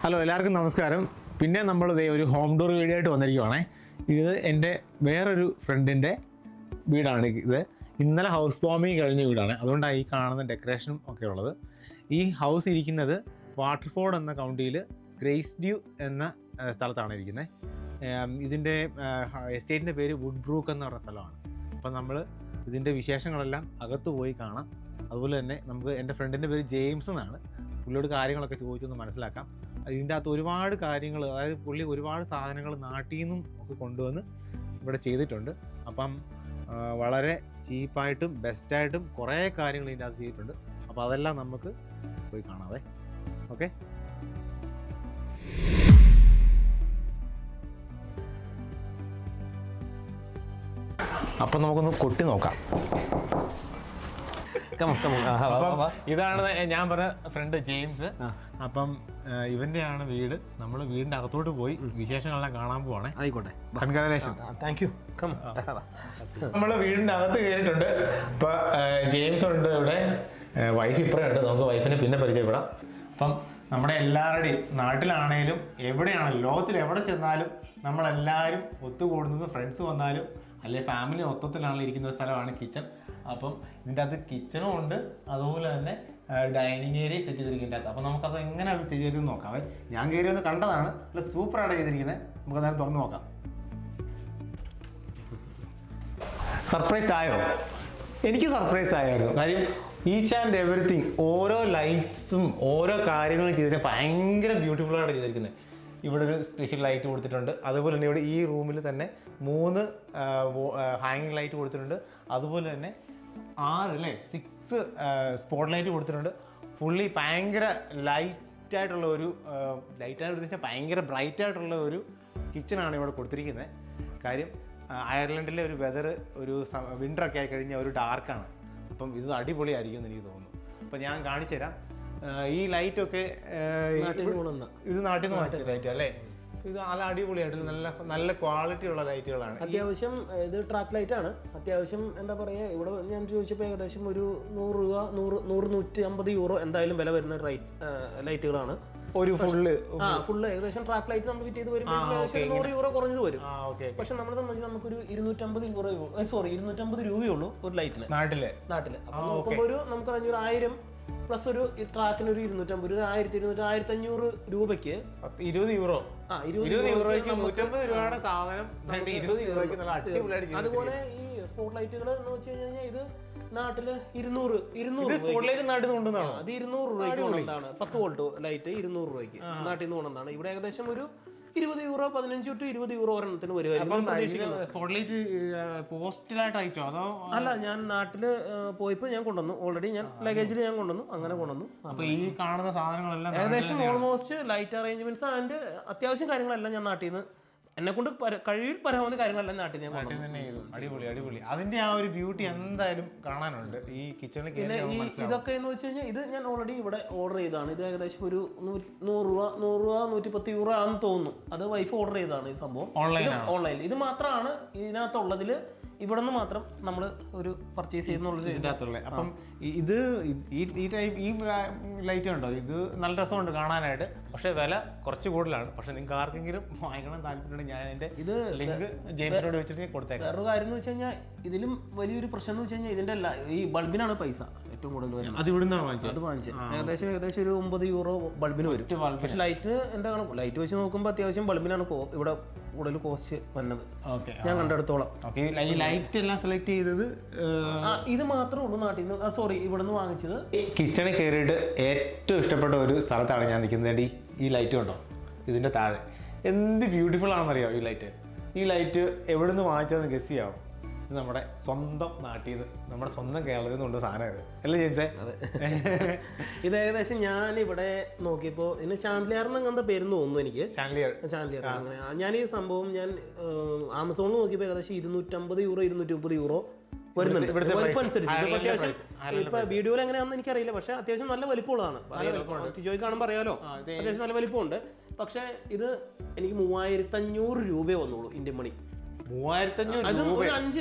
Hello എല്ലാവർക്കും നമസ്കാരം. പിന്നെ നമ്മളിത് ഒരു ഹോം ടൂർ വീഡിയോ ആയിട്ട് വന്നിരിക്കുവാണേ. ഇത് എൻ്റെ വേറൊരു ഫ്രണ്ടിൻ്റെ വീടാണ്. ഇത് ഇന്നലെ ഹൗസ് വാമിങ് കഴിഞ്ഞ വീടാണ്. അതുകൊണ്ടാണ് ഈ കാണുന്ന ഡെക്കറേഷനും ഒക്കെ ഉള്ളത്. ഈ ഹൗസ് ഇരിക്കുന്നത് വാട്ടർഫോർഡ് എന്ന കൗണ്ടിയിൽ ഗ്രേസ് ഡ്യൂ എന്ന സ്ഥലത്താണ് ഇരിക്കുന്നത്. ഇതിൻ്റെ എസ്റ്റേറ്റിൻ്റെ പേര് വുഡ് ബ്രൂക്ക് എന്ന് പറഞ്ഞ സ്ഥലമാണ്. അപ്പം നമ്മൾ ഇതിൻ്റെ വിശേഷങ്ങളെല്ലാം അകത്ത് പോയി കാണാം. അതുപോലെ തന്നെ നമുക്ക് എൻ്റെ ഫ്രണ്ടിൻ്റെ പേര് ജെയിംസ് എന്നാണ്. പുള്ളിയോട് കാര്യങ്ങളൊക്കെ ചോദിച്ചൊന്ന് മനസ്സിലാക്കാം. ഇതിൻ്റെ അകത്ത് ഒരുപാട് കാര്യങ്ങൾ, അതായത് പുള്ളി ഒരുപാട് സാധനങ്ങൾ നാട്ടിൽ നിന്നും ഒക്കെ കൊണ്ടുവന്ന് ഇവിടെ ചെയ്തിട്ടുണ്ട്. അപ്പം വളരെ ചീപ്പായിട്ടും ബെസ്റ്റായിട്ടും കുറേ കാര്യങ്ങൾ ഇതിൻ്റെ അകത്ത് ചെയ്തിട്ടുണ്ട്. അപ്പോൾ അതെല്ലാം നമുക്ക് പോയി കാണാവേ. ഓക്കെ, അപ്പം നമുക്കൊന്ന് കൊട്ടി നോക്കാം. ഇതാണ് ഞാൻ പറഞ്ഞ ഫ്രണ്ട് ജെയിംസ്. അപ്പം ഇവന്റെയാണ് വീട്. നമ്മൾ വീടിന്റെ അകത്തോട്ട് പോയി വിശേഷങ്ങളെല്ലാം കാണാൻ പോവാണേ. ആയിക്കോട്ടെ, കൺഗ്രാജുലേഷൻ. Thank you. നമ്മൾ വീടിന്റെ അകത്ത് കയറിയിട്ടുണ്ട്. ഇപ്പൊ ജെയിംസ് ഉണ്ട് ഇവിടെ, വൈഫ് ഇപ്പറേ ഉണ്ട്. നമുക്ക് വൈഫിനെ പിന്നെ പരിചയപ്പെടാം. അപ്പം നമ്മുടെ എല്ലാവരുടെയും നാട്ടിലാണേലും എവിടെയാണെങ്കിലും ലോകത്തിൽ എവിടെ ചെന്നാലും നമ്മളെല്ലാവരും ഒത്തുകൂടുന്നത്, ഫ്രണ്ട്സ് വന്നാലും അല്ലെങ്കിൽ ഫാമിലി മൊത്തത്തിലാണെങ്കിലും ഇരിക്കുന്ന ഒരു സ്ഥലമാണ് കിച്ചൺ. അപ്പം ഇതിൻ്റെ അകത്ത് കിച്ചണും ഉണ്ട്, അതുപോലെ തന്നെ ഡൈനിങ് ഏരിയ സെറ്റ് ചെയ്തിരിക്കുന്നതിൻ്റെ അകത്ത്. അപ്പം നമുക്കത് എങ്ങനെ സെറ്റ് ചെയ്തെന്ന് നോക്കാവേ. ഞാൻ കയറി ഒന്ന് കണ്ടതാണ്, അല്ല സൂപ്പറാണ് ചെയ്തിരിക്കുന്നത്. നമുക്ക് നേരം തുറന്ന് നോക്കാം. സർപ്രൈസ്ഡ് ആയോ? എനിക്ക് സർപ്രൈസ് ആയിരുന്നു. കാര്യം ഈച്ച് ആൻഡ് എവറിത്തിങ്, ഓരോ ലൈറ്റ്സും ഓരോ കാര്യങ്ങളും ചെയ്തിട്ട് ഭയങ്കര ബ്യൂട്ടിഫുള്ളായിട്ട് ചെയ്തിരിക്കുന്നത്. ഇവിടെ ഒരു സ്പെഷ്യൽ ലൈറ്റ് കൊടുത്തിട്ടുണ്ട്. അതുപോലെ തന്നെ ഇവിടെ ഈ റൂമിൽ തന്നെ 3 ഹാങ്ങിങ് ലൈറ്റ് കൊടുത്തിട്ടുണ്ട്. അതുപോലെ തന്നെ 6 സ്പോട്ട് ലൈറ്റ് കൊടുത്തിട്ടുണ്ട്. ഫുള്ളി ഭയങ്കര ലൈറ്റായിട്ടുള്ള ഒരു ലൈറ്റായിട്ട് കൊടുത്തിട്ട് ഭയങ്കര ബ്രൈറ്റായിട്ടുള്ള ഒരു കിച്ചണാണ് ഇവിടെ കൊടുത്തിരിക്കുന്നത്. കാര്യം അയർലൻഡിലെ ഒരു വെതർ, ഒരു വിൻ്ററൊക്കെ ആയി കഴിഞ്ഞാൽ ഒരു ഡാർക്കാണ്. അപ്പം ഇത് അടിപൊളിയായിരിക്കും എന്ന് എനിക്ക് തോന്നുന്നു. അപ്പം ഞാൻ കാണിച്ചു തരാം. ഈ ലൈറ്റൊക്കെ ഇത് നാട്ടിൽ നിന്ന് വാങ്ങിച്ച ലൈറ്റ് അല്ലേ? ഇത് നല്ല അടിപൊളിയായിട്ട് നല്ല ക്വാളിറ്റി ഉള്ള ലൈറ്റുകളാണ്. അത്യാവശ്യം ഇത് ട്രാക്ക് ലൈറ്റ് ആണ്. അത്യാവശ്യം എന്താ പറയുക, ഇവിടെ ഞാൻ ചോദിച്ചപ്പോൾ ഏകദേശം ഒരു 100 രൂപ, 100-150 യൂറോ എന്തായാലും വില വരുന്ന ലൈറ്റുകളാണ്. ഒരു ഫുള്ള് ഏകദേശം ട്രാക്ക് ലൈറ്റ് നമ്മൾ ഫിറ്റ് ചെയ്ത് വരുമ്പോൾ 100 യൂറോ കുറഞ്ഞത് വരും. പക്ഷെ നമ്മളെ സംബന്ധിച്ച് നമുക്കൊരു 250 രൂപയുള്ളൂ ഒരു ലൈറ്റിന് നാട്ടില്. അപ്പൊ നോക്കുമ്പോൾ ഒരു നമുക്ക് 1000 പ്ലസ് ഒരു ട്രാക്കിന് ഒരു 250, 1200-1500 രൂപയ്ക്ക് 20 യൂറോ. 20 യൂറോയ്ക്ക് 150 രൂപയുടെ സാധനം 20 യൂറോയ്ക്ക് നല്ല അടിപൊളിയായിട്ട്. അതുപോലെ ഈ സ്പോട്ട് ലൈറ്റുകൾ എന്ന് വെച്ച് കഴിഞ്ഞാൽ ഇത് നാട്ടില് 200 സ്പോട്ട് ലൈറ്റ് നാട്ടിൽ നിന്ന് കൊണ്ടുവന്നാണ്. അത് 200 രൂപയ്ക്ക് കൊണ്ടുവന്നതാണ്. 10 വോൾട്ട് ലൈറ്റ് 200 രൂപയ്ക്ക് നാട്ടിൽ നിന്ന് കൊണ്ടുവന്നതാണ്. ഇവിടെ ഏകദേശം ഒരു 20 യൂറോ, 15-20 യൂറോ ഒരെണ്ണത്തിന് വരുമായിരുന്നു. പോസ്റ്റിലായിട്ട് അയച്ചോ അതോ? അല്ല, ഞാൻ നാട്ടില് പോയപ്പോൾ ഞാൻ കൊണ്ടുവന്നു. ഓൾറെഡി ഞാൻ ലഗേജിൽ ഞാൻ കൊണ്ടുവന്നു. അങ്ങനെ കൊണ്ടുവന്നു. അപ്പൊ ഈ കാണുന്ന സാധനങ്ങളെല്ലാം ഏകദേശം ഓൾമോസ്റ്റ് ലൈറ്റ് അറേഞ്ച്മെന്റ്സ് ആൻഡ് അത്യാവശ്യം കാര്യങ്ങളെല്ലാം ഞാൻ നാട്ടിൽ നിന്ന് എന്നെ കൊണ്ട് കഴിവിൽ പരമാവധി കാര്യങ്ങളെല്ലാം നാട്ടിൽ ഞാൻ തന്നെ ചെയ്തു. അടിപൊളി. അതിന്റെ ആ ഒരു ബ്യൂട്ടി എന്തായാലും കാണാനുണ്ട് ഈ കിച്ചണിൽ. ഇതൊക്കെ എന്ന് വെച്ച് കഴിഞ്ഞാൽ ഇത് ഞാൻ ഓൾറെഡി ഇവിടെ ഓർഡർ ചെയ്തതാണ്. ഇത് ഏകദേശം ഒരു 100 രൂപ, 110 യൂറോ ആണെന്ന് തോന്നുന്നു. അത് വൈഫ് ഓർഡർ ചെയ്തതാണ് ഈ സംഭവം ഓൺലൈനിൽ. ഇത് മാത്രമാണ് ഇതിനകത്തുള്ളതിൽ. ഇവിടെ നിന്ന് മാത്രം നമ്മൾ ഒരു പർച്ചേസ് ചെയ്യുന്നുള്ളത് ഇതിൻ്റെ അകത്തുള്ളത്. അപ്പം ഇത് ഈ ടൈപ്പ് ഈ ലൈറ്റ് ഉണ്ടോ? ഇത് നല്ല രസമുണ്ട് കാണാനായിട്ട്. പക്ഷേ വില കുറച്ച് കൂടുതലാണ്. പക്ഷെ നിങ്ങൾക്ക് ആർക്കെങ്കിലും വാങ്ങിക്കണം താല്പര്യമുണ്ടെങ്കിൽ ഞാൻ എൻ്റെ ലിങ്ക് ജെയിംസിനോട് വെച്ചിട്ട് കൊടുത്തേക്കാം. വേറൊരു കാര്യം എന്ന് വെച്ച് കഴിഞ്ഞാൽ ഇതിലും വലിയൊരു പ്രശ്നം എന്ന് വെച്ച് കഴിഞ്ഞാൽ ഇതിൻ്റെ ഈ ബൾബിനാണ് പൈസ ഏറ്റവും കൂടുതൽ വരുന്നത്. അത് ഇവിടുന്നാണ് വാങ്ങിച്ചത്. അത് വാങ്ങിച്ചത് ഏകദേശം ഒരു 9 യൂറോ ബൾബിന് വരും. പക്ഷെ ലൈറ്റ് എന്താ ലൈറ്റ് വെച്ച് നോക്കുമ്പോൾ അത്യാവശ്യം ബൾബിനാണ് ഇവിടെ കൂടുതൽ കോസ്റ്റ് വന്നത് ഞാൻ കണ്ടെടുത്തോളം. ലൈറ്റ് എല്ലാം സെലക്ട് ചെയ്തത് ഇത് മാത്രമേ ഉള്ളൂ നാട്ടിൽ നിന്ന്, സോറി ഇവിടെ നിന്ന് വാങ്ങിച്ചത്. കിച്ചണിൽ കയറിയിട്ട് ഏറ്റവും ഇഷ്ടപ്പെട്ട ഒരു സ്ഥലത്താണ് ഞാൻ നിൽക്കുന്നത്. ഈ ലൈറ്റ് കണ്ടോ? ഇതിൻ്റെ താഴെ എന്ത് ബ്യൂട്ടിഫുൾ ആണെന്നറിയാമോ ഈ ലൈറ്റ്? ഈ ലൈറ്റ് എവിടെ നിന്ന് വാങ്ങിച്ചതെന്ന് ഗസ് ചെയ്യാമോ? ഇത് നമ്മുടെ സ്വന്തം നാട്ടിൽ നിന്ന്, നമ്മുടെ സ്വന്തം കേരളത്തിൽ നിന്നുണ്ട് സാധനം. ഇത് അല്ലേ ജെയിംസേ? ഇത് ഏകദേശം ഞാനിവിടെ നോക്കിയപ്പോൾ ഇതിന് ചാൻഡ്ലിയർ അങ്ങനത്തെ പേരെന്ന് തോന്നുന്നു എനിക്ക്. ചാൻഡ്ലിയർ അങ്ങനെ ഞാൻ ഈ സംഭവം ഞാൻ ആമസോണിൽ നോക്കിയപ്പോൾ ഏകദേശം 250 യൂറോ 230 യൂറോ വരുന്നുണ്ട്. വലിപ്പമനുസരിച്ച് അത്യാവശ്യം ഇപ്പൊ വീഡിയോയിൽ എങ്ങനെയാണെന്ന് എനിക്കറിയില്ല. പക്ഷെ അത്യാവശ്യം നല്ല വലിപ്പമുള്ളതാണ്. തിജോയ് കാണുമ്പോൾ അറിയാലോ, അത്യാവശ്യം നല്ല വലിപ്പമുണ്ട്. പക്ഷെ ഇത് എനിക്ക് 3500 രൂപയെ വന്നുള്ളൂ ഇന്ത്യൻ മണി. 3500 അത് രൂപ. ഒരു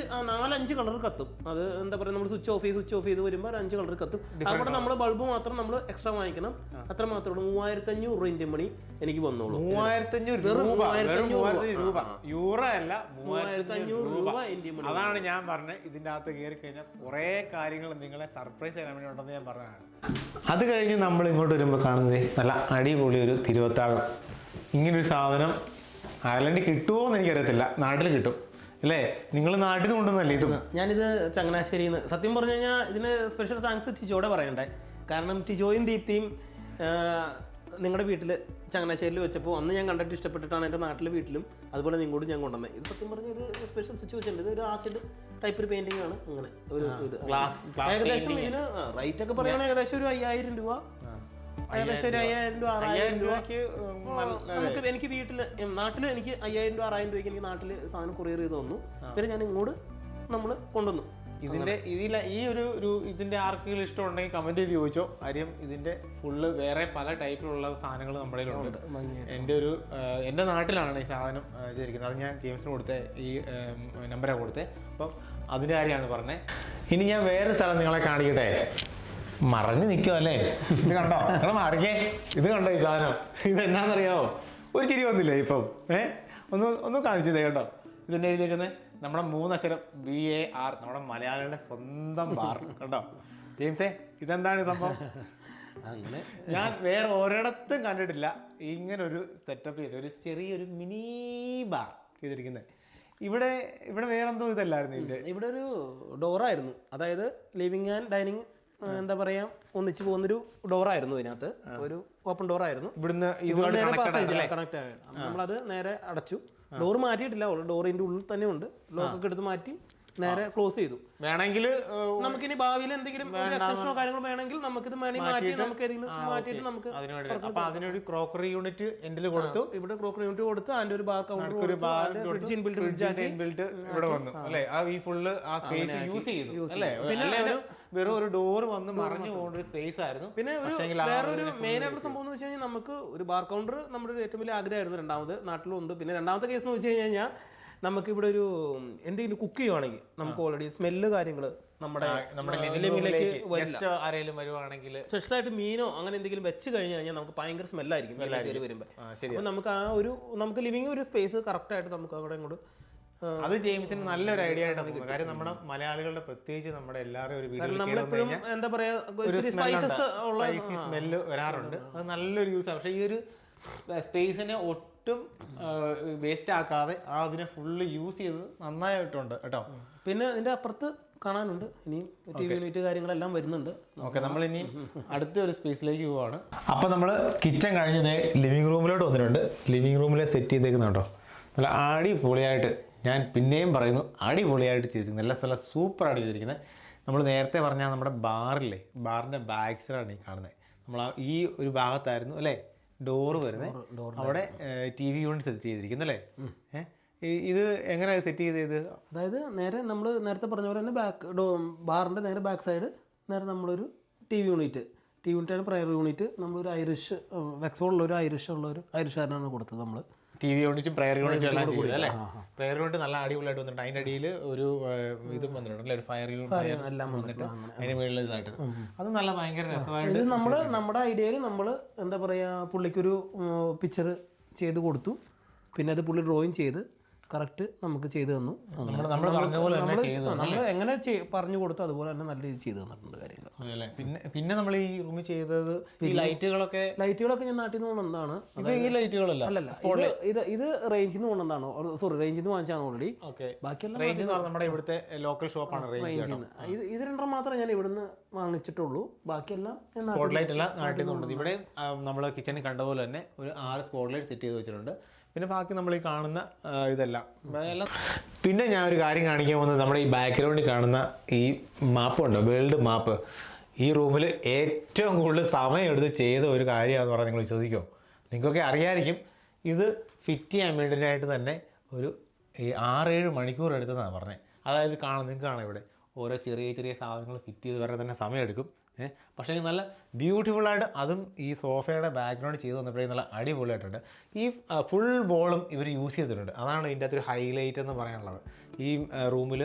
4-5 കളർ കത്തും. അത് എന്താ പറയുക, നമ്മൾ സ്വിച്ച് ഓഫ് ചെയ്ത് വരുമ്പോൾ ഒരു 5 കളർ കത്തും. അതുകൊണ്ട് നമ്മൾ ബൾബ് മാത്രം നമ്മൾ എക്സ്ട്രാ വാങ്ങിക്കണം, അത്ര മാത്രമേ ഉള്ളൂ. 3500 രൂപ ഇന്ത്യൻ മണി എനിക്ക് വന്നോളൂ. 3500 രൂപ, യൂറോ അല്ല, 3500 രൂപ ഇന്ത്യൻ മണി. അതാണ് ഞാൻ പറഞ്ഞത്. ഇതിൻ്റെ അകത്ത് കയറി കഴിഞ്ഞാൽ കുറേ കാര്യങ്ങൾ നിങ്ങളെ സർപ്രൈസ് ചെയ്യാൻ വേണ്ടി ഉണ്ടെന്ന് ഞാൻ പറഞ്ഞതാണ്. അത് കഴിഞ്ഞ് നമ്മൾ ഇങ്ങോട്ട് വരുമ്പോൾ കാണുന്നത് നല്ല അടിപൊളി ഒരു തിരുവത്താഴം. ഇങ്ങനൊരു സാധനം അയർലൻഡിൽ കിട്ടുമോ എന്ന് എനിക്കറിയത്തില്ല, നാട്ടിൽ കിട്ടും അല്ലേ? നിങ്ങൾ നാട്ടിൽ നിന്ന് കൊണ്ടുവന്നല്ലേ ഇത്? ഞാനിത് ചങ്ങനാശ്ശേരിയിൽ നിന്ന്, സത്യം പറഞ്ഞു കഴിഞ്ഞാൽ ഇതിന് സ്പെഷ്യൽ താങ്ക്സ് ടിജോടെ പറയണ്ടേ. കാരണം ടിജോയും ദീപ്തിയും നിങ്ങളുടെ വീട്ടിൽ ചങ്ങനാശ്ശേരിയിൽ വെച്ചപ്പോൾ അന്ന് ഞാൻ കണ്ടിട്ട് ഇഷ്ടപ്പെട്ടിട്ടാണ് എൻ്റെ നാട്ടിലെ വീട്ടിലും അതുപോലെ നിങ്ങളോട് ഞാൻ കൊണ്ടുവന്നത്. ഇത് സത്യം പറഞ്ഞ ഒരു സ്പെഷ്യൽ സിറ്റുവേഷൻ ഉണ്ട്. ഇത് ഒരു ആസിഡ് ടൈപ്പ് ഒരു പെയിന്റിംഗ് ആണ്. അങ്ങനെ ഒരു ഇത് ഏകദേശം ഇതിന് റേറ്റ് ഒക്കെ പറയുകയാണെങ്കിൽ ഏകദേശം ഒരു 5000 രൂപ, ഏകദേശം ഒരു 5000 രൂപ 6000 രൂപയ്ക്ക് നമുക്ക് എനിക്ക് നാട്ടിൽ എനിക്ക് 5000 രൂപ 6000 രൂപയ്ക്ക് എനിക്ക് നാട്ടിൽ സാധനം കൊറിയർ ചെയ്ത് തന്നു. പിന്നെ ഞാൻ ഇങ്ങോട്ട് നമ്മൾ കൊണ്ടുവന്നു. ഇതിന്റെ ആർക്കെങ്കിലും ഇഷ്ടമുണ്ടെങ്കിൽ കമന്റ് ചെയ്ത് ചോദിച്ചോ. കാര്യം ഇതിന്റെ ഫുള്ള് വേറെ പല ടൈപ്പിലുള്ള സാധനങ്ങൾ നമ്മുടെ കയ്യിലുണ്ട്. എൻ്റെ നാട്ടിലാണ് ഈ സാധനം ചെയ്തിരിക്കുന്നത്. അത് ഞാൻ ജെയിംസിന് കൊടുത്ത ഈ നമ്പറാണ് കൊടുത്തത്. അപ്പം അതിൻ്റെ കാര്യമാണ് പറഞ്ഞത്. ഇനി ഞാൻ വേറെ സ്ഥലം നിങ്ങളെ കാണിക്കട്ടെ. മറഞ്ഞു നിൽക്കും അല്ലേ? ഇത് കണ്ടോ? നിങ്ങൾ മാറിക്കേ. ഇത് കണ്ടോ ഈ സാധനം? ഇത് എന്നാന്നറിയാമോ? ഒരു ചിരി വന്നില്ലേ ഇപ്പം? ഒന്ന് കാണിച്ചതേ കേട്ടോ. ഇതിൻ്റെ എഴുതിയേക്കുന്നത് നമ്മുടെ 3 അക്ഷരം BAR, നമ്മുടെ മലയാളികളുടെ സ്വന്തം ബാർ. കണ്ടോ ജെയിംസേ? ഇതെന്താണ് സംഭവം? അങ്ങനെ ഞാൻ വേറെ ഒരിടത്തും കണ്ടിട്ടില്ല ഇങ്ങനൊരു സെറ്റപ്പ് ചെയ്ത് ഒരു ചെറിയൊരു മിനി ബാർ ചെയ്തിരിക്കുന്നത്. ഇവിടെ വേറെന്തോ ഇതല്ലായിരുന്നു ഇവിടെ ഒരു ഡോറായിരുന്നു. അതായത് ലിവിങ് ആൻഡ് ഡൈനിങ് എന്താ പറയാ ഒന്നിച്ച് പോകുന്നൊരു ഡോറായിരുന്നു. ഇതിനകത്ത് ഒരു ഓപ്പൺ ഡോറായിരുന്നു. ഇവിടുന്ന് കണക്ട് ആയി നമ്മളത് നേരെ അടച്ചു. ഡോർ മാറ്റിയിട്ടില്ല, ഡോറിന്റെ ഉള്ളിൽ തന്നെ ഉണ്ട്. ലോക്കൊക്കെ എടുത്ത് മാറ്റി നേരെ ക്ലോസ് ചെയ്തു. വേണമെങ്കിൽ നമുക്കിനി ഭാവിയിൽ എന്തെങ്കിലും എക്സ്റ്റൻഷനോ കാര്യങ്ങളോ വേണമെങ്കിൽ നമുക്കിത് മാറ്റി നമുക്ക് മാറ്റിയിട്ട് നമുക്ക് അതിനൊരു ക്രോക്കറി യൂണിറ്റ് എൻഡിൽ കൊടുത്തു. ഇവിടെ ക്രോക്കറി യൂണിറ്റ് കൊടുത്ത് അതിന്റെ ഒരു ബാർ കൗണ്ടർ ഇവിടെ വന്നു അല്ലേ? ഈ ഫുള്ള് ആ സ്പേസ് യൂസ് ചെയ്തു അല്ലേ? വെറും ഒരു ഡോർ വന്ന് മറഞ്ഞു പോകുന്ന ഒരു സ്പേസ് ആയിരുന്നു. പിന്നെ വേറൊരു മെയിൻ ആയിട്ടുള്ള സംഭവം എന്ന് വെച്ച് കഴിഞ്ഞാൽ നമുക്ക് ഒരു ബാർ കൗണ്ടർ നമ്മുടെ ഒരു ഏറ്റവും വലിയ ആഗ്രഹമായിരുന്നു. രണ്ടാമത് നാട്ടിലും ഉണ്ട്. പിന്നെ രണ്ടാമത്തെ കേസ് എന്ന് വെച്ച് കഴിഞ്ഞാൽ നമുക്കിവിടെ ഒരു എന്തെങ്കിലും കുക്ക് ചെയ്യുവാണെങ്കിൽ നമുക്ക് ഓൾറെഡി സ്മെല്ല് കാര്യങ്ങൾ നമ്മുടെ സ്പെഷ്യലായിട്ട് മീനോ അങ്ങനെ എന്തെങ്കിലും വെച്ച് കഴിഞ്ഞ് കഴിഞ്ഞാൽ നമുക്ക് ഭയങ്കര സ്മെല്ലായിരിക്കും കയറി വരുമ്പോൾ. അപ്പോൾ നമുക്ക് ലിവിങ് ഒരു സ്പേസ് കറക്റ്റായിട്ട് നമുക്ക് അവിടെ ഇങ്ങോട്ട്. അത് ജെയിംസിന് നല്ലൊരു ഐഡിയ ആയിട്ട് തോന്നുന്നു. കാര്യം നമ്മുടെ മലയാളികളുടെ പ്രത്യേകിച്ച് നമ്മുടെ എല്ലാവരും ഒരു നമ്മളെപ്പോഴും എന്താ പറയാ സ്പൈസസ് ഉള്ള സ്മെല്ല് വരാറുണ്ട്. അത് നല്ലൊരു യൂസാണ്. പക്ഷേ ഈ ഒരു സ്പേസിനെ ഒട്ടും വേസ്റ്റ് ആക്കാതെ അതിനെ ഫുള്ള് യൂസ് ചെയ്ത് നന്നായിട്ടുണ്ട് കേട്ടോ. പിന്നെ ഇതിന്റെ അപ്പുറത്ത് കാണാനുണ്ട് ഇനിയും TV യൂണിറ്റ് കാര്യങ്ങളെല്ലാം വരുന്നുണ്ട്. ഓക്കെ, നമ്മളിനി അടുത്ത ഒരു സ്പേസിലേക്ക് പോവാണ്. അപ്പോൾ നമ്മൾ കിച്ചൺ കഴിഞ്ഞത് ലിവിങ് റൂമിലോട്ട് വന്നിട്ടുണ്ട്. ലിവിങ് റൂമിലെ സെറ്റ് ചെയ്തേക്കുന്നുണ്ടോ? നല്ല അടിപൊളിയായിട്ട്, ഞാൻ പിന്നെയും പറയുന്നു, അടിപൊളിയായിട്ട് ചെയ്തിരിക്കുന്നത്. എല്ലാ സ്ഥലം സൂപ്പറായിട്ട് ചെയ്തിരിക്കുന്നത്. നമ്മൾ നേരത്തെ പറഞ്ഞാൽ നമ്മുടെ ബാറില്ലേ, ബാറിൻ്റെ ബാക്ക് സൈഡാണ് ഈ കാണുന്നത്. നമ്മൾ ഈ ഒരു ഭാഗത്തായിരുന്നു അല്ലേ ഡോറ് വരുന്നത്. അവിടെ TV യൂണിറ്റ് സെറ്റ് ചെയ്തിരിക്കുന്നു അല്ലേ? ഇത് എങ്ങനെയാണ് സെറ്റ് ചെയ്തത്? അതായത് നേരെ നമ്മൾ നേരത്തെ പറഞ്ഞ പോലെ തന്നെ ബാറിൻ്റെ നേരെ ബാക്ക് സൈഡ് നേരെ നമ്മളൊരു TV യൂണിറ്റ് ആണ് പ്രയർ യൂണിറ്റ്. നമ്മളൊരു ഐറിഷ് വെക്സോളുള്ള ഒരു ഐറിഷുകാരനാണ് കൊടുത്തത്. നമ്മൾ TV യൂണിറ്റും പ്രയർ യൂണിറ്റും എല്ലാം ചെയ്തു അല്ലേ? പ്രയർ യൂണിറ്റ് നല്ല അടിപൊളിയായിട്ട് വന്നിട്ടുണ്ട്. അതിൻ്റെ അടിയിൽ ഒരു ഇതും വന്നിട്ടുണ്ട് അല്ലേ? ഒരു ഫയർ യൂണിറ്റ് എല്ലാം വന്നിട്ട് അതിന് മുകളിൽ ഇതായിട്ട് അത് നല്ല ഭയങ്കര രസമായിട്ട്. ഇത് നമ്മുടെ ഐഡിയയിൽ നമ്മൾ എന്താ പറയുക, പുള്ളിക്കൊരു പിക്ചർ ചെയ്ത് കൊടുത്തു. പിന്നെ അത് പുള്ളി ഡ്രോയിങ് ചെയ്ത് കറക്റ്റ് നമുക്ക് ചെയ്തു തന്നു. നമ്മൾ എങ്ങനെ പറഞ്ഞു കൊടുത്തു അതുപോലെ തന്നെ നല്ല രീതിയിൽ ചെയ്തു തന്നിട്ടുണ്ട് കാര്യങ്ങൾ. പിന്നെ നമ്മൾ ഈ റൂമിൽ ചെയ്തത് ഈ ലൈറ്റുകളൊക്കെ ഞാൻ നാട്ടിൽ നിന്ന് കൊണ്ടുവന്നതാണ്. ഈ ലൈറ്റുകളല്ല, അല്ലല്ല, ഇത് റേഞ്ചിൽ നിന്ന് കൊണ്ടുവന്നതാണ്. സോറി, റേഞ്ചിൽ നിന്ന് വാങ്ങിച്ചാണ് ഓൾറെഡി. ബാക്കിയെല്ലാം നമ്മുടെ ഇവിടുത്തെ ലോക്കൽ ഷോപ്പാണ് റേഞ്ച്. ഇത് രണ്ടെണ്ണം മാത്രമേ ഞാൻ ഇവിടുന്ന് വാങ്ങിച്ചിട്ടുള്ളൂ. ബാക്കിയെല്ലാം സ്പോട്ട് ലൈറ്റ് എല്ലാം നാട്ടിൽ നിന്നുണ്ട്. ഇവിടെ നമ്മൾ കിച്ചണിൽ കണ്ട പോലെ തന്നെ ഒരു 6 സ്പോട്ട് ലൈറ്റ് സെറ്റ് ചെയ്ത് വെച്ചിട്ടുണ്ട്. പിന്നെ ബാക്കി നമ്മൾ ഈ കാണുന്ന ഇതെല്ലാം. പിന്നെ ഞാൻ ഒരു കാര്യം കാണിക്കാൻ പോകുന്നത്, നമ്മുടെ ഈ ബാക്ക്ഗ്രൗണ്ടിൽ കാണുന്ന ഈ മാപ്പുണ്ടോ, വേൾഡ് മാപ്പ്. ഈ റൂമിൽ ഏറ്റവും കൂടുതൽ സമയം എടുത്ത് ചെയ്ത ഒരു കാര്യമാണെന്ന് പറഞ്ഞാൽ നിങ്ങൾ വിശ്വസിക്കുമോ? നിങ്ങൾക്കൊക്കെ അറിയാമായിരിക്കും. ഇത് ഫിറ്റ് ചെയ്യാൻ വേണ്ടിയിട്ട് തന്നെ ഒരു 6-7 മണിക്കൂർ എടുത്തെന്നാണ് പറഞ്ഞത്. അതായത് നിങ്ങൾക്ക് കാണാം ഇവിടെ ഓരോ ചെറിയ ചെറിയ സാധനങ്ങൾ ഫിറ്റ് ചെയ്ത് വരാൻ തന്നെ സമയമെടുക്കും. പക്ഷേ നല്ല ബ്യൂട്ടിഫുള്ളായിട്ട് അതും ഈ സോഫയുടെ ബാക്ക്ഗ്രൗണ്ട് ചെയ്ത് വന്നപ്പോഴേക്കും നല്ല അടിപൊളിയായിട്ടുണ്ട്. ഈ ഫുൾ ബോളും ഇവർ യൂസ് ചെയ്തിട്ടുണ്ട്. അതാണ് ഇതിൻ്റെ അകത്തൊരു ഹൈലൈറ്റ് എന്ന് പറയാനുള്ളത്. ഈ റൂമിൽ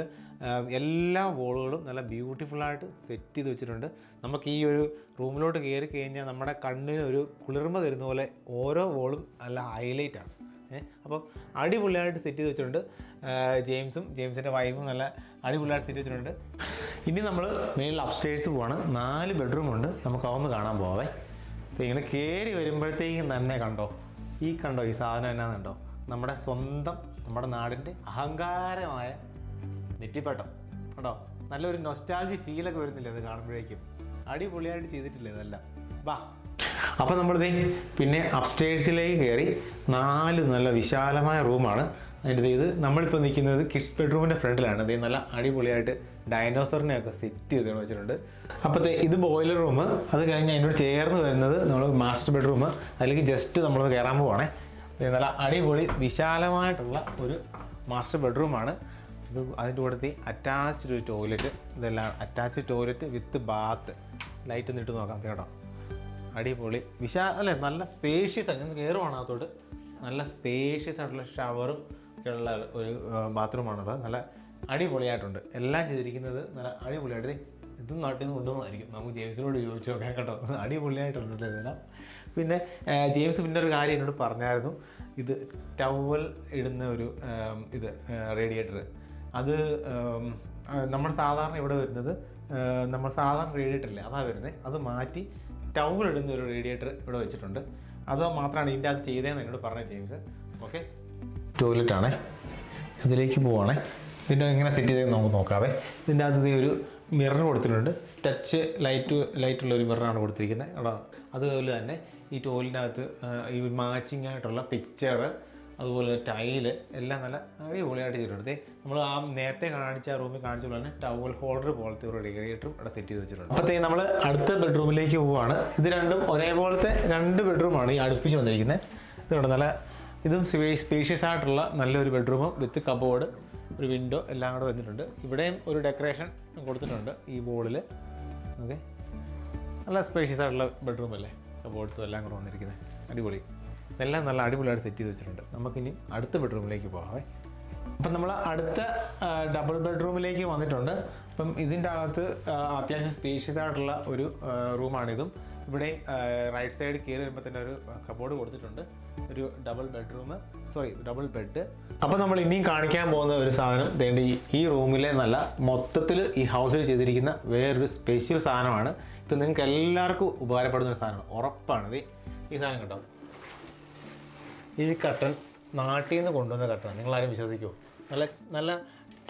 എല്ലാ വോളുകളും നല്ല ബ്യൂട്ടിഫുള്ളായിട്ട് സെറ്റ് ചെയ്ത് വെച്ചിട്ടുണ്ട്. നമുക്ക് ഈ ഒരു റൂമിലോട്ട് കയറി കഴിഞ്ഞാൽ നമ്മുടെ കണ്ണിന് ഒരു കുളിർമ തരുന്ന പോലെ ഓരോ വോളും നല്ല ഹൈലൈറ്റാണ്. അപ്പം അടിപൊളിയായിട്ട് സെറ്റ് ചെയ്ത് വെച്ചിട്ടുണ്ട്. ജെയിംസിൻ്റെ വൈഫും നല്ല അടിപൊളിയായിട്ട് സെറ്റ് വെച്ചിട്ടുണ്ട്. ഇനി നമ്മൾ മേളിൽ അപ്സ്റ്റേഴ്സ് പോവാണ്. 4 ബെഡ്റൂമുണ്ട്. നമുക്ക് അതൊന്ന് കാണാൻ പോവേ. ഇങ്ങനെ കയറി വരുമ്പോഴത്തേക്കും തന്നെ കണ്ടോ ഈ സാധനം എന്നാന്നുണ്ടോ, നമ്മുടെ സ്വന്തം നമ്മുടെ നാടിൻ്റെ അഹങ്കാരമായ നെറ്റിപ്പട്ടം കണ്ടോ. നല്ലൊരു നൊസ്റ്റാൾജി ഫീലൊക്കെ വരുന്നില്ല ഇത് കാണുമ്പോഴേക്കും. അടിപൊളിയായിട്ട് ചെയ്തിട്ടില്ലേ ഇതെല്ലാം. വാ. അപ്പോൾ നമ്മളിത് പിന്നെ അപ്സ്റ്റേഴ്സിലേക്ക് കയറി 4 നല്ല വിശാലമായ റൂമാണ്. അതിൻ്റെ ഇത് നമ്മളിപ്പോൾ നിൽക്കുന്നത് കിഡ്സ് ബെഡ്റൂമിൻ്റെ ഫ്രണ്ടിലാണ്. ഇത് നല്ല അടിപൊളിയായിട്ട് ഡൈനോസറിനെയൊക്കെ സെറ്റ് ചെയ്ത് വെച്ചിട്ടുണ്ട്. അപ്പോഴത്തെ ഇത് ബോയിലർ റൂം. അത് കഴിഞ്ഞ് അതിനോട് ചേർന്ന് വരുന്നത് നമ്മൾ മാസ്റ്റർ ബെഡ്റൂം. അതിലേക്ക് ജസ്റ്റ് നമ്മളൊന്ന് കയറാൻ പോവാണേ. നല്ല അടിപൊളി വിശാലമായിട്ടുള്ള ഒരു മാസ്റ്റർ ബെഡ്റൂമാണ് ഇത്. അതിൻ്റെ കൂടെ അറ്റാച്ച്ഡ് ഒരു ടോയ്ലറ്റ്. ഇതെല്ലാം അറ്റാച്ച്ഡ് ടോയ്ലറ്റ് വിത്ത് ബാത്ത്. ലൈറ്റ് ഒന്ന് ഇട്ട് നോക്കാം കേട്ടോ. അടിപൊളി അല്ലേ, നല്ല സ്പേഷ്യസ് ആണ്. ഞാൻ കയറുവാണ് അകത്തോട്ട്. നല്ല സ്പേഷ്യസ് ആയിട്ടുള്ള ഷവറും ഒക്കെയുള്ള ഒരു ബാത്റൂമാണുള്ളത്. നല്ല അടിപൊളിയായിട്ടുണ്ട്. എല്ലാം ചെയ്തിരിക്കുന്നത് നല്ല അടിപൊളിയായിട്ട്. ഇതും നാട്ടിൽ നിന്ന് കൊണ്ടുവന്നായിരിക്കും. നമുക്ക് ജെയിംസിനോട് ചോദിച്ചു നോക്കാം കേട്ടോ. അടിപൊളിയായിട്ടുണ്ട് ഇതെല്ലാം. പിന്നെ ജെയിംസ് പിന്നെ ഒരു കാര്യം എന്നോട് പറഞ്ഞായിരുന്നു. ഇത് ടവൽ ഇടുന്ന ഒരു റേഡിയേറ്റർ. അത് നമ്മൾ സാധാരണ ഇവിടെ വരുന്നത് നമ്മൾ സാധാരണ റേഡിയേറ്ററില്ലേ അതാണ് വരുന്നത്. അത് മാറ്റി ടവൽ ഇടുന്ന ഒരു റേഡിയേറ്റർ ഇവിടെ വെച്ചിട്ടുണ്ട്. അത് മാത്രമാണ് ഇതിൻ്റെ അത് ചെയ്തതെന്ന് എന്നോട് പറഞ്ഞത് ജെയിംസ്. ഓക്കെ, ടോയ്ലറ്റാണേ. ഇതിലേക്ക് പോവുകയാണേ. ഇതിൻ്റെ എങ്ങനെ സെറ്റ് ചെയ്തതെന്ന് നമുക്ക് നോക്കാവേ. ഇതിൻ്റെ അകത്ത് ഒരു മിറർ കൊടുത്തിട്ടുണ്ട്. ടച്ച് ലൈറ്റുള്ള ഒരു മിററാണ് കൊടുത്തിരിക്കുന്നത്. അതുപോലെ തന്നെ ഈ ടോയ്ലറ്റിനകത്ത് ഈ മാച്ചിങ് ആയിട്ടുള്ള പിക്ചർ, അതുപോലെ ടൈല് എല്ലാം നല്ല അടിപൊളിയായിട്ട് ചെയ്തിട്ടുണ്ട്. നമ്മൾ ആ നേരത്തെ കാണിച്ച റൂമിൽ കാണിച്ച പോലെ തന്നെ ടവൽ ഹോൾഡർ പോലത്തെ ഒരു റേഡിയേറ്ററും ഇവിടെ സെറ്റ് ചെയ്ത് വെച്ചിട്ടുണ്ട്. അപ്പോഴത്തേക്ക് നമ്മൾ അടുത്ത ബെഡ്റൂമിലേക്ക് പോവുകയാണ്. ഇത് രണ്ടും ഒരേപോലത്തെ 2 ബെഡ്റൂമാണ് ഈ അടുപ്പിച്ച് വന്നിരിക്കുന്നത്. ഇതുകൊണ്ട് നല്ല ഇതും സ്പേഷ്യസ് ആയിട്ടുള്ള നല്ലൊരു ബെഡ്റൂമും വിത്ത് കബോർഡ്, ഒരു വിൻഡോ എല്ലാം കൂടെ വന്നിട്ടുണ്ട്. ഇവിടെയും ഒരു ഡെക്കറേഷൻ കൊടുത്തിട്ടുണ്ട് ഈ വോളിൽ. ഓക്കെ, നല്ല സ്പേഷ്യസ് ആയിട്ടുള്ള ബെഡ്റൂം അല്ലേ, കബോർഡ്സും എല്ലാം കൂടെ വന്നിരിക്കുന്നത്. അടിപൊളി. ഇതെല്ലാം നല്ല അടിപൊളിയായിട്ട് സെറ്റ് ചെയ്ത് വെച്ചിട്ടുണ്ട്. നമുക്കിനി അടുത്ത ബെഡ്റൂമിലേക്ക് പോകാവേ. അപ്പം നമ്മൾ അടുത്ത ഡബിൾ ബെഡ്റൂമിലേക്ക് വന്നിട്ടുണ്ട്. അപ്പം ഇതിൻ്റെ അകത്ത് അത്യാവശ്യം സ്പേഷ്യസ് ആയിട്ടുള്ള ഒരു റൂമാണിതും. ഇവിടെ റൈറ്റ് സൈഡ് കയറി വരുമ്പോൾ തന്നെ ഒരു കബോർഡ് കൊടുത്തിട്ടുണ്ട്. ഒരു ഡബിൾ ബെഡ്. അപ്പോൾ നമ്മൾ ഇനിയും കാണിക്കാൻ പോകുന്ന ഒരു സാധനം വേണ്ടി ഈ റൂമിലെ നല്ല മൊത്തത്തിൽ ഈ ഹൗസിൽ ചെയ്തിരിക്കുന്ന വേറൊരു സ്പെഷ്യൽ സാധനമാണ്. ഇത് നിങ്ങൾക്ക് എല്ലാവർക്കും ഉപകാരപ്പെടുന്ന ഒരു സാധനമാണ്, ഉറപ്പാണ്. ഈ സാധനം കേട്ടോ, ഈ കട്ടൻ നാട്ടിൽ നിന്ന് കൊണ്ടുവന്ന കട്ടനാണ്. നിങ്ങളാരും വിശ്വസിക്കുമോ? നല്ല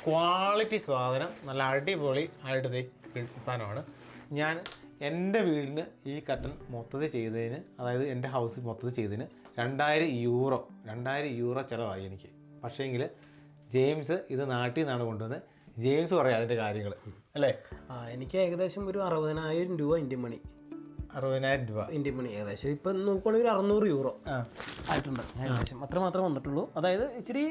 ക്വാളിറ്റി സാധനം, നല്ല അടിപൊളി ആയിട്ട് സാധനമാണ്. ഞാൻ എൻ്റെ വീടിന് ഈ കട്ടൻ മൊത്തത്തിൽ ചെയ്തതിന്, അതായത് എൻ്റെ ഹൗസ് മൊത്തത്തിൽ ചെയ്തതിന് 2000 യൂറോ ചിലവായി എനിക്ക്. പക്ഷേങ്കിൽ ജെയിംസ് ഇത് നാട്ടിൽ നിന്നാണ് കൊണ്ടുവന്നത്. ജെയിംസ് പറയാം അതിൻ്റെ കാര്യങ്ങൾ അല്ലേ? എനിക്ക് ഏകദേശം ഒരു 60,000 രൂപ ഇന്ത്യൻ മണി. 60,000 രൂപ ഇന്ത്യൻ മണി ഏകദേശം ഇപ്പം നോക്കുവാണെങ്കിൽ 600 യൂറോ ആയിട്ടുണ്ട് ഏകദേശം. അത്ര മാത്രമേ വന്നിട്ടുള്ളൂ. അതായത് ഇച്ചിരി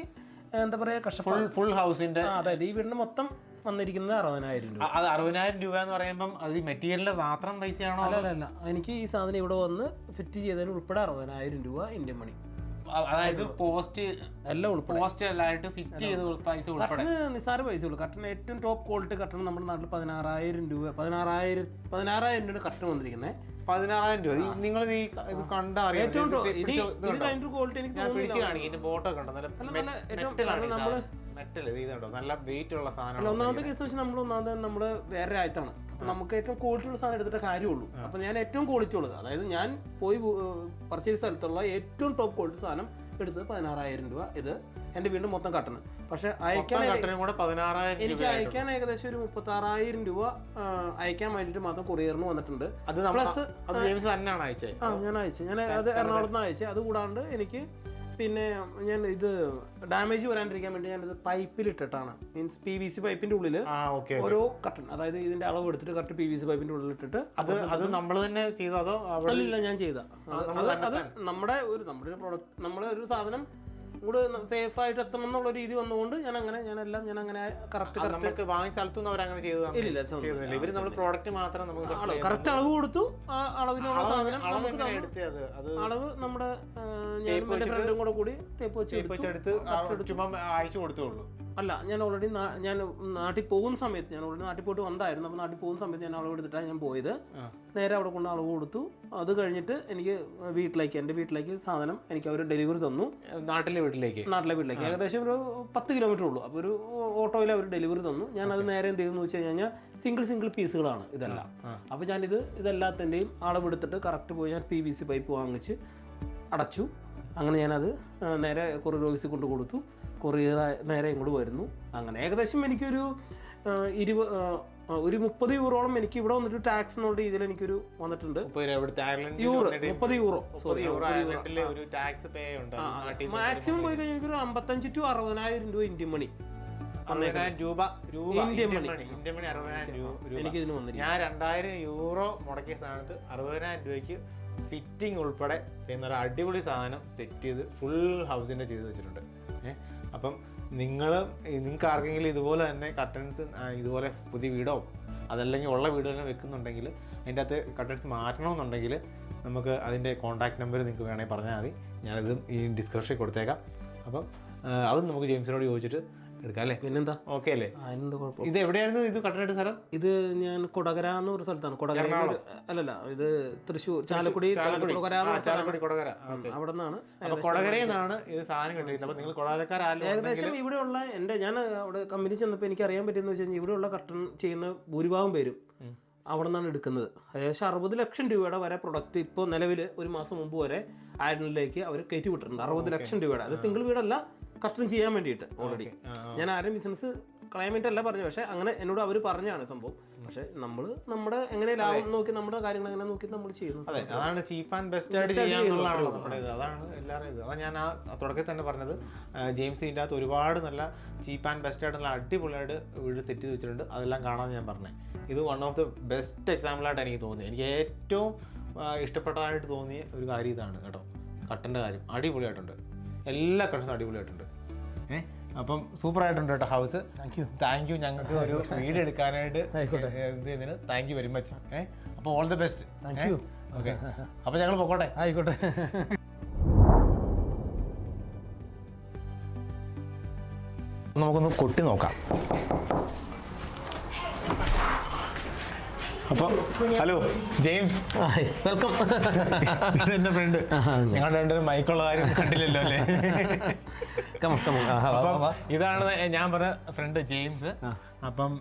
എന്താ പറയുക, കഷ്ടപ്പാട്. ഫുൾ ഹൗസിൻ്റെ, അതായത് ഈ വീടിന് മൊത്തം വന്നിരിക്കുന്നത് 60,000 രൂപ. അത് 60,000 രൂപ എന്ന് പറയുമ്പം അത് മെറ്റീരിയലിൻ്റെ മാത്രം പൈസയാണോ? അല്ല, എനിക്ക് ഈ സാധനം ഇവിടെ വന്ന് ഫിറ്റ് ചെയ്തതിന് ഉൾപ്പെടെ 60,000 രൂപ ഇന്ത്യൻ മണി. അതായത് പോസ്റ്റ് എല്ലാം ഉൾപ്പെടെ, പോസ്റ്റ് എല്ലായിട്ട് ഫിറ്റ് ചെയ്ത് പൈസ ഉൾപ്പെടെ നിസ്സാര പൈസ ഉള്ളൂ. കട്ടൺ ഏറ്റവും ടോപ്പ് ക്വാളിറ്റി കട്ടൺ നമ്മുടെ നാട്ടിൽ 16,000 രൂപ 16,000 രൂപ കട്ടൺ വന്നിരിക്കുന്നത്. 16,000 രൂപ. നിങ്ങൾ ഇത് കണ്ടറിയാം. നല്ല വെയിറ്റ് ഉള്ള സാധനം. ഒന്നാമത്തെ കേസ് വെച്ചാൽ നമ്മള് വേറെ രാജ്യത്താണ്. അപ്പൊ നമുക്ക് ഏറ്റവും ക്വാളിറ്റി ഉള്ള സാധനം എടുത്തിട്ട് കാര്യമുള്ളൂ. അപ്പൊ ഞാൻ ഏറ്റവും ക്വാളിറ്റി ഉള്ളത്, അതായത് ഞാൻ പോയി പർച്ചേസ് സ്ഥലത്തുള്ള ഏറ്റവും ടോപ്പ് ക്വാളിറ്റി സാധനം എടുത്തത് 16,000 രൂപ. ഇത് എന്റെ വീണ്ടും മൊത്തം കട്ടണ്. പക്ഷെ എനിക്ക് അയക്കാൻ ഏകദേശം ഒരു 36,000 രൂപ അയക്കാൻ വേണ്ടിട്ട് മാത്രം കൊറിയറിന് വന്നിട്ടുണ്ട്. പ്ലസ് ഞാൻ അയച്ചു. ഞാൻ അത് എറണാകുളത്ത് നിന്ന് അയച്ചു. അതുകൂടാണ്ട് എനിക്ക് പിന്നെ ഞാൻ ഇത് ഡാമേജ് വരാണ്ടിരിക്കാൻ വേണ്ടി ഞാനിത് പൈപ്പിലിട്ടിട്ടാണ്, മീൻസ് PVC പൈപ്പിന്റെ ഉള്ളിൽ ഓരോ കട്ടൺ, അതായത് ഇതിന്റെ അളവ് എടുത്തിട്ട് കറക്റ്റ് PVC പൈപ്പിന്റെ ഉള്ളിൽ ഇട്ടിട്ട്. അത് നമ്മൾ തന്നെ ചെയ്തോ അതോ? അല്ല, ഞാൻ ചെയ്ത അത് നമ്മുടെ ഒരു പ്രൊഡക്റ്റ്, നമ്മളെ ഒരു സാധനം കൂടെ സേഫ് ആയിട്ട് എത്തണം എന്നുള്ള രീതി വന്നുകൊണ്ട് ഞാൻ അങ്ങനെ കറക്റ്റ് നമുക്ക് വാങ്ങിയ സ്ഥലത്തൊന്നും അവരങ്ങനെ ചെയ്യുന്നില്ല. ഇവര് നമ്മൾ പ്രോഡക്റ്റ് മാത്രം നമുക്ക് കറക്റ്റ് അളവ് കൊടുത്തു. ആ അളവിനുള്ള സാധനം അളവ് നമ്മുടെ ഞാനും എൻ്റെ ഫ്രണ്ടും കൂടി ടേപ്പ് വെച്ചെടുത്ത് ചുമ്മാ അയച്ചു കൊടുത്തുള്ളൂ. അല്ല, ഞാൻ ഓൾറെഡി ഞാൻ നാട്ടിൽ പോകുന്ന സമയത്ത് ഞാൻ ഓൾറെഡി നാട്ടിൽ പോയിട്ട് വന്നായിരുന്നു. അപ്പോൾ നാട്ടിൽ പോകുന്ന സമയത്ത് ഞാൻ അളവ് എടുത്തിട്ടാണ് ഞാൻ പോയത്. നേരെ അവിടെ കൊണ്ട് അളവ് കൊടുത്തു. അത് കഴിഞ്ഞിട്ട് എനിക്ക് എൻ്റെ വീട്ടിലേക്ക് സാധനം എനിക്ക് അവർ ഡെലിവറി തന്നു. നാട്ടിലെ വീട്ടിലേക്ക് ഏകദേശം ഒരു 10 കിലോമീറ്റർ ഉള്ളൂ. അപ്പോൾ ഒരു ഓട്ടോയിൽ അവർ ഡെലിവറി തന്നു. ഞാൻ അത് നേരെ എന്ത് ചെയ്തെന്ന് വെച്ച് കഴിഞ്ഞാൽ സിംഗിൾ പീസുകളാണ് ഇതെല്ലാം. അപ്പോൾ ഇതെല്ലാത്തിൻ്റെയും അളവെടുത്തിട്ട് കറക്റ്റ് പോയി ഞാൻ PVC പൈപ്പ് വാങ്ങിച്ച് അടച്ചു. അങ്ങനെ ഞാനത് നേരെ കൊറിയർ ഓഫീസിൽ കൊണ്ട് കൊടുത്തു. കൊറിയർ നേരെ ഇങ്ങോട്ട് വരുന്നു. അങ്ങനെ ഏകദേശം എനിക്കൊരു 30 യൂറോളം എനിക്ക് ഇവിടെ വന്നിട്ട് ടാക്സ് എന്നുള്ള രീതിയിൽ എനിക്കൊരു വന്നിട്ടുണ്ട്. മാക്സിമം പോയി കഴിഞ്ഞാൽ എനിക്കൊരു 55,000 to 60,000 രൂപ ഇന്ത്യൻ മണി. എനിക്ക് ഇതിന് വന്നില്ല. ഞാൻ 2,000 യൂറോ മുടക്കിയ സ്ഥാനത്ത് 60,000 രൂപയ്ക്ക് ഫിറ്റിംഗ് ഉൾപ്പെടെ ചെയ്യുന്ന അടിപൊളി സാധനം സെറ്റ് ചെയ്ത് ഫുൾ ഹൗസിൻ്റെ ചെയ്ത് വെച്ചിട്ടുണ്ട്. അപ്പം നിങ്ങൾക്ക് ആർക്കെങ്കിലും ഇതുപോലെ തന്നെ കർട്ടൻസ് ഇതുപോലെ പുതിയ വീടോ അതല്ലെങ്കിൽ ഉള്ള വീട് തന്നെ വെക്കുന്നുണ്ടെങ്കിൽ അതിൻ്റെ അകത്ത് കർട്ടൻസ് മാറ്റണമെന്നുണ്ടെങ്കിൽ നമുക്ക് അതിൻ്റെ കോൺടാക്ട് നമ്പർ നിങ്ങൾക്ക് വേണമെങ്കിൽ പറഞ്ഞാൽ മതി. ഞാനത് ഈ ഡിസ്ക്രിപ്ഷനിൽ കൊടുത്തേക്കാം. അപ്പം അതും നമുക്ക് ജെയിംസിനോട് ചോദിച്ചിട്ട് എടുക്കാം അല്ലേ? പിന്നെന്താ, ഓക്കെ അല്ലേ? ഇത് എവിടെയായിരുന്നു ഇത് കട്ടനായിട്ട് സ്ഥലം? ഇത് ഞാൻ കൊടകര എന്ന് ഒരു സ്ഥലത്താണ്. കൊടകര അല്ലല്ല, ഇത് തൃശ്ശൂർ ചാലക്കുടി അവിടെ നിന്നാണ്. കൊടകരയെന്നാണ് ഇത് സാധനം കിട്ടിയത്. അപ്പൊ നിങ്ങൾ കൊടകരക്കാരല്ല. ഏകദേശം ഇവിടെയുള്ള ഞാൻ അവിടെ കമ്പനി ചെന്നപ്പോൾ എനിക്ക് അറിയാൻ പറ്റുമെന്ന് വെച്ച് കഴിഞ്ഞാൽ ഇവിടെയുള്ള കർട്ടൻ ചെയ്യുന്ന ഭൂരിഭാഗം പേരും അവിടെ നിന്നാണ് എടുക്കുന്നത്. ഏകദേശം 60 ലക്ഷം രൂപയുടെ വരെ പ്രൊഡക്റ്റ് ഇപ്പോൾ നിലവിൽ ഒരു മാസം മുമ്പ് വരെ ആഡിലേക്ക് അവർ കയറ്റി വിട്ടിട്ടുണ്ട്. 60 ലക്ഷം രൂപയുടെ. അത് സിംഗിൾ വീടല്ല, കർട്ടൻ ചെയ്യാൻ വേണ്ടിയിട്ട്. ഓൾറെഡി ഞാൻ ആരും ബിസിനസ് കളയാൻ വേണ്ടിയിട്ടല്ല പറഞ്ഞു, പക്ഷെ അങ്ങനെ എന്നോട് അവർ പറഞ്ഞാണ് സംഭവം. പക്ഷെ നമ്മുടെ എങ്ങനെ ലാഭം നോക്കി നമ്മുടെ കാര്യങ്ങൾ എങ്ങനെ നോക്കി നമ്മൾ ചെയ്യുന്നു. അതെ, അതാണ് ചീപ്പ് ആൻഡ് ബെസ്റ്റ് ആയിട്ട് ചെയ്യാന്നുള്ളതാണല്ലോ നമ്മുടെ ഇത്. അതാണ് എല്ലാവരും ഇത്. അതാണ് ഞാൻ ആ തുടക്കത്തിൽ തന്നെ പറഞ്ഞത്. ജെയിംസ് ഇതിൻ്റെ അകത്ത് ഒരുപാട് നല്ല ചീപ്പ് ആൻഡ് ബെസ്റ്റ് ആയിട്ട് നല്ല അടിപൊളിയായിട്ട് വീട് സെറ്റ് ചെയ്ത് വെച്ചിട്ടുണ്ട്. അതെല്ലാം കാണാമെന്ന് ഞാൻ പറഞ്ഞത്. ഇത് വൺ ഓഫ് ദ ബെസ്റ്റ് എക്സാമ്പിളായിട്ട് എനിക്ക് തോന്നി. എനിക്ക് ഏറ്റവും ഇഷ്ടപ്പെട്ടതായിട്ട് തോന്നിയ ഒരു കാര്യം ഇതാണ് കേട്ടോ. കട്ടൻ്റെ കാര്യം അടിപൊളിയായിട്ടുണ്ട്. എല്ലാ കട്ടൻസും അടിപൊളിയായിട്ടുണ്ട്. അപ്പം സൂപ്പറായിട്ടുണ്ട് കേട്ടോ ഹൗസ്. താങ്ക് യു ഞങ്ങൾക്ക് ഒരു വീഡിയോ എടുക്കാനായിട്ട് ഇതിന് താങ്ക് യു വെരി മച്ച്. അപ്പോൾ ഓൾ ദി ബെസ്റ്റ്. ഓക്കെ, അപ്പോൾ ഞങ്ങൾ പൊക്കോട്ടെ. ആയിക്കോട്ടെ. നമുക്കൊന്ന് കൊട്ടി നോക്കാം. അപ്പോൾ ഹലോ ജെയിംസ്, വെൽക്കം. ഇത് എൻ്റെ ഫ്രണ്ട്. ഞങ്ങളുടെ രണ്ടുപേരും മൈക്കുള്ള കാര്യം കണ്ടില്ലല്ലോ അല്ലേ? അപ്പം ഇതാണ് ഞാൻ പറഞ്ഞ ഫ്രണ്ട് ജെയിംസ്. അപ്പം